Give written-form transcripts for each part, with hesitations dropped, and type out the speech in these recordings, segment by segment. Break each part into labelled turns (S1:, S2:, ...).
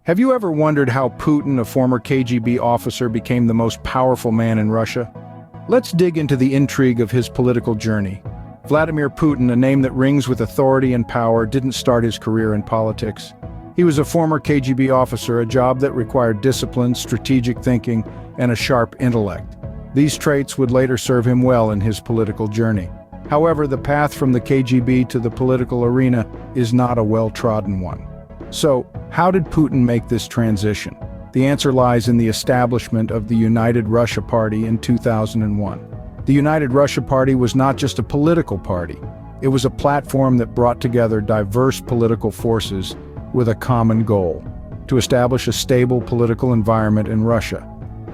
S1: Have you ever wondered how Putin, a former KGB officer, became the most powerful man in Russia? Let's dig into the intrigue of his political journey. Vladimir Putin, a name that rings with authority and power, didn't start his career in politics. He was a former KGB officer, a job that required discipline, strategic thinking, and a sharp intellect. These traits would later serve him well in his political journey. However, the path from the KGB to the political arena is not a well-trodden one. So, how did Putin make this transition? The answer lies in the establishment of the United Russia Party in 2001. The United Russia Party was not just a political party. It was a platform that brought together diverse political forces with a common goal: to establish a stable political environment in Russia.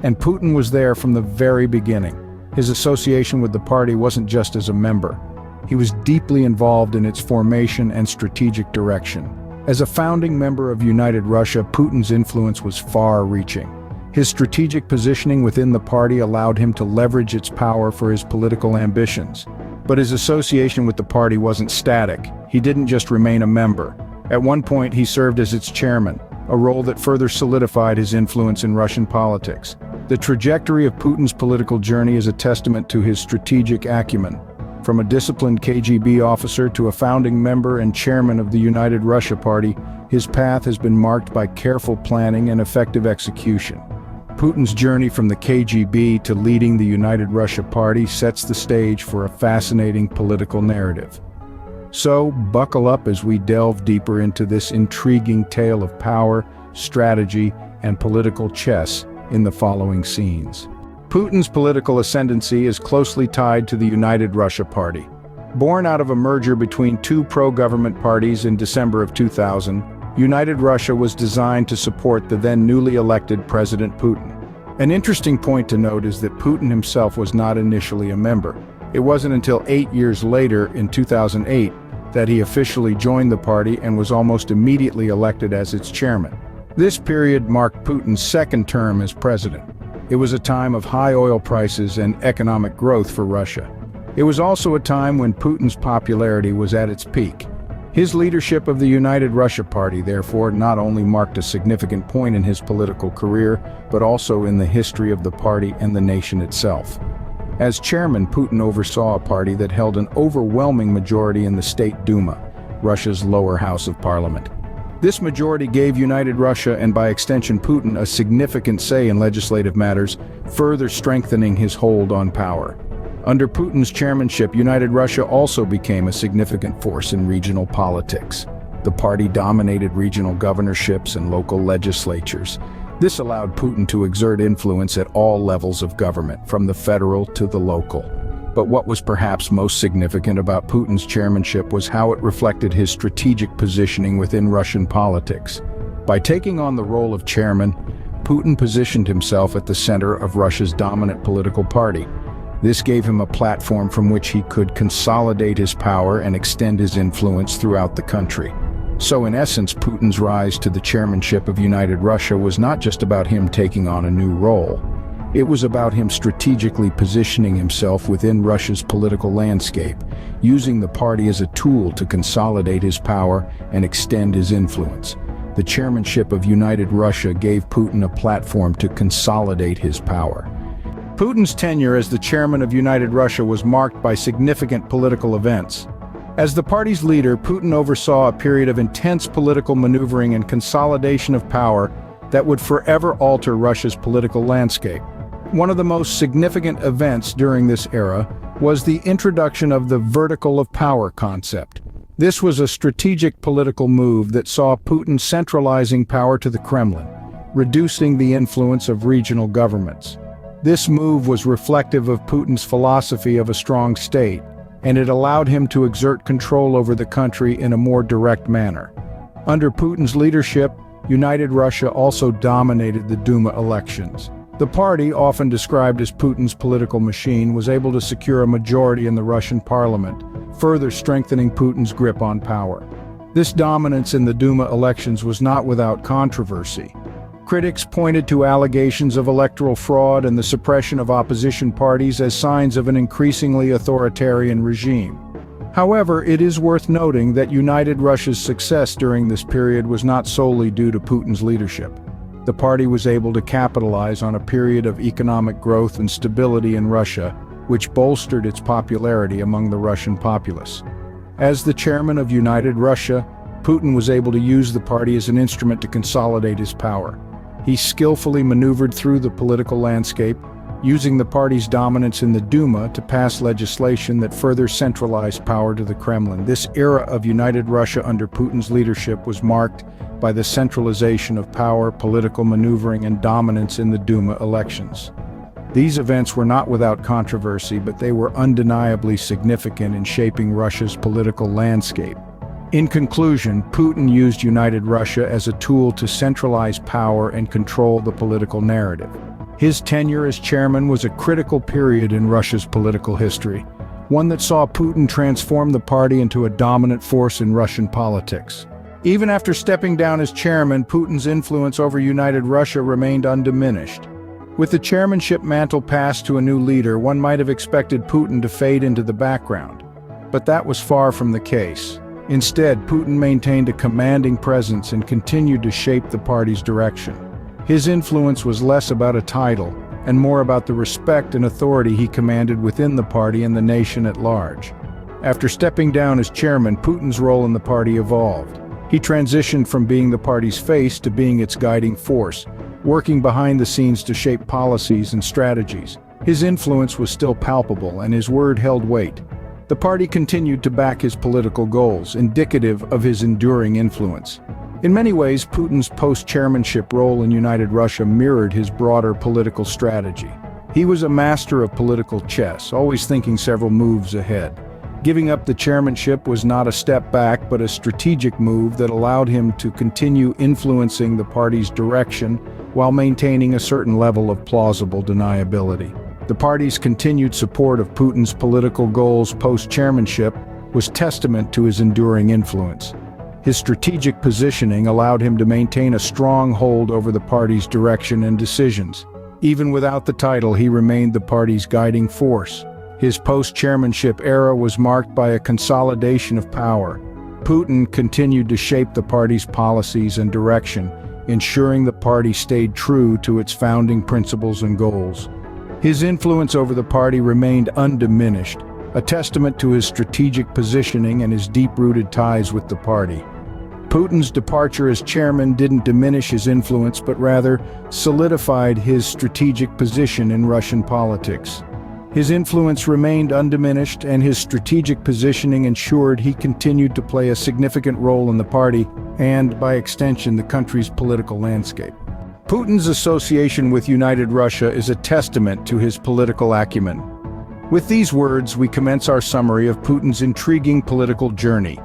S1: And Putin was there from the very beginning. His association with the party wasn't just as a member. He was deeply involved in its formation and strategic direction. As a founding member of United Russia, Putin's influence was far-reaching. His strategic positioning within the party allowed him to leverage its power for his political ambitions. But his association with the party wasn't static. He didn't just remain a member. At one point, he served as its chairman, a role that further solidified his influence in Russian politics. The trajectory of Putin's political journey is a testament to his strategic acumen. From a disciplined KGB officer to a founding member and chairman of the United Russia Party, his path has been marked by careful planning and effective execution. Putin's journey from the KGB to leading the United Russia Party sets the stage for a fascinating political narrative. So, buckle up as we delve deeper into this intriguing tale of power, strategy, and political chess in the following scenes. Putin's political ascendancy is closely tied to the United Russia Party. Born out of a merger between two pro-government parties in December of 2000, United Russia was designed to support the then newly elected President Putin. An interesting point to note is that Putin himself was not initially a member. It wasn't until 8 years later, in 2008, that he officially joined the party and was almost immediately elected as its chairman. This period marked Putin's second term as president. It was a time of high oil prices and economic growth for Russia. It was also a time when Putin's popularity was at its peak. His leadership of the United Russia Party, therefore, not only marked a significant point in his political career, but also in the history of the party and the nation itself. As chairman, Putin oversaw a party that held an overwhelming majority in the State Duma, Russia's lower house of parliament. This majority gave United Russia, and by extension Putin, a significant say in legislative matters, further strengthening his hold on power. Under Putin's chairmanship, United Russia also became a significant force in regional politics. The party dominated regional governorships and local legislatures. This allowed Putin to exert influence at all levels of government, from the federal to the local. But what was perhaps most significant about Putin's chairmanship was how it reflected his strategic positioning within Russian politics. By taking on the role of chairman, Putin positioned himself at the center of Russia's dominant political party. This gave him a platform from which he could consolidate his power and extend his influence throughout the country. So in essence, Putin's rise to the chairmanship of United Russia was not just about him taking on a new role. It was about him strategically positioning himself within Russia's political landscape, using the party as a tool to consolidate his power and extend his influence. The chairmanship of United Russia gave Putin a platform to consolidate his power. Putin's tenure as the chairman of United Russia was marked by significant political events. As the party's leader, Putin oversaw a period of intense political maneuvering and consolidation of power that would forever alter Russia's political landscape. One of the most significant events during this era was the introduction of the vertical of power concept. This was a strategic political move that saw Putin centralizing power to the Kremlin, reducing the influence of regional governments. This move was reflective of Putin's philosophy of a strong state, and it allowed him to exert control over the country in a more direct manner. Under Putin's leadership, United Russia also dominated the Duma elections. The party, often described as Putin's political machine, was able to secure a majority in the Russian parliament, further strengthening Putin's grip on power. This dominance in the Duma elections was not without controversy. Critics pointed to allegations of electoral fraud and the suppression of opposition parties as signs of an increasingly authoritarian regime. However, it is worth noting that United Russia's success during this period was not solely due to Putin's leadership. The party was able to capitalize on a period of economic growth and stability in Russia, which bolstered its popularity among the Russian populace. As the chairman of United Russia, Putin was able to use the party as an instrument to consolidate his power. He skillfully maneuvered through the political landscape, using the party's dominance in the Duma to pass legislation that further centralized power to the Kremlin. This era of United Russia under Putin's leadership was marked by the centralization of power, political maneuvering, and dominance in the Duma elections. These events were not without controversy, but they were undeniably significant in shaping Russia's political landscape. In conclusion, Putin used United Russia as a tool to centralize power and control the political narrative. His tenure as chairman was a critical period in Russia's political history, one that saw Putin transform the party into a dominant force in Russian politics. Even after stepping down as chairman, Putin's influence over United Russia remained undiminished. With the chairmanship mantle passed to a new leader, one might have expected Putin to fade into the background. But that was far from the case. Instead, Putin maintained a commanding presence and continued to shape the party's direction. His influence was less about a title, and more about the respect and authority he commanded within the party and the nation at large. After stepping down as chairman, Putin's role in the party evolved. He transitioned from being the party's face to being its guiding force, working behind the scenes to shape policies and strategies. His influence was still palpable, and his word held weight. The party continued to back his political goals, indicative of his enduring influence. In many ways, Putin's post-chairmanship role in United Russia mirrored his broader political strategy. He was a master of political chess, always thinking several moves ahead. Giving up the chairmanship was not a step back, but a strategic move that allowed him to continue influencing the party's direction while maintaining a certain level of plausible deniability. The party's continued support of Putin's political goals post-chairmanship was testament to his enduring influence. His strategic positioning allowed him to maintain a strong hold over the party's direction and decisions. Even without the title, he remained the party's guiding force. His post-chairmanship era was marked by a consolidation of power. Putin continued to shape the party's policies and direction, ensuring the party stayed true to its founding principles and goals. His influence over the party remained undiminished, a testament to his strategic positioning and his deep-rooted ties with the party. Putin's departure as chairman didn't diminish his influence, but rather solidified his strategic position in Russian politics. His influence remained undiminished, and his strategic positioning ensured he continued to play a significant role in the party and, by extension, the country's political landscape. Putin's association with United Russia is a testament to his political acumen. With these words, we commence our summary of Putin's intriguing political journey.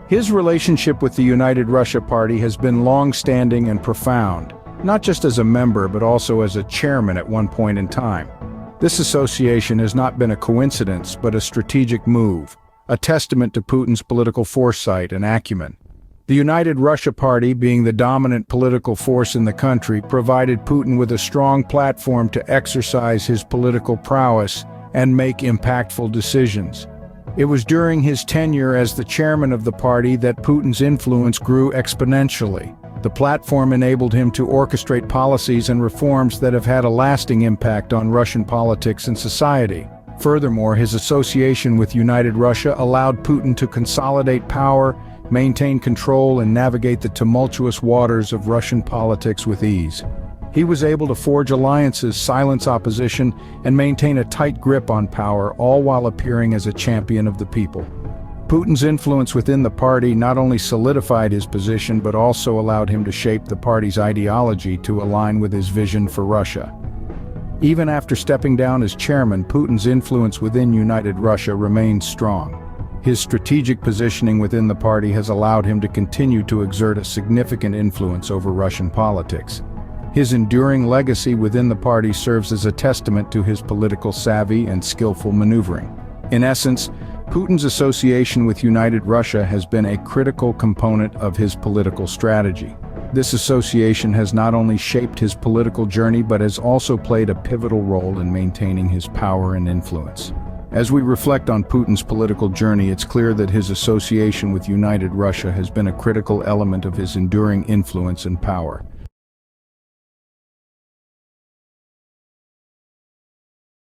S1: His relationship with the United Russia Party has been long-standing and profound, not just as a member but also as a chairman at one point in time. This association has not been a coincidence but a strategic move, a testament to Putin's political foresight and acumen. The United Russia Party, being the dominant political force in the country, provided Putin with a strong platform to exercise his political prowess and make impactful decisions. It was during his tenure as the chairman of the party that Putin's influence grew exponentially. The platform enabled him to orchestrate policies and reforms that have had a lasting impact on Russian politics and society. Furthermore, his association with United Russia allowed Putin to consolidate power, maintain control, and navigate the tumultuous waters of Russian politics with ease. He was able to forge alliances, silence opposition, and maintain a tight grip on power, all while appearing as a champion of the people. Putin's influence within the party not only solidified his position but also allowed him to shape the party's ideology to align with his vision for Russia. Even after stepping down as chairman, Putin's influence within United Russia remains strong. His strategic positioning within the party has allowed him to continue to exert a significant influence over Russian politics. His enduring legacy within the party serves as a testament to his political savvy and skillful maneuvering. In essence, Putin's association with United Russia has been a critical component of his political strategy. This association has not only shaped his political journey but has also played a pivotal role in maintaining his power and influence. As we reflect on Putin's political journey, it's clear that his association with United Russia has been a critical element of his enduring influence and power.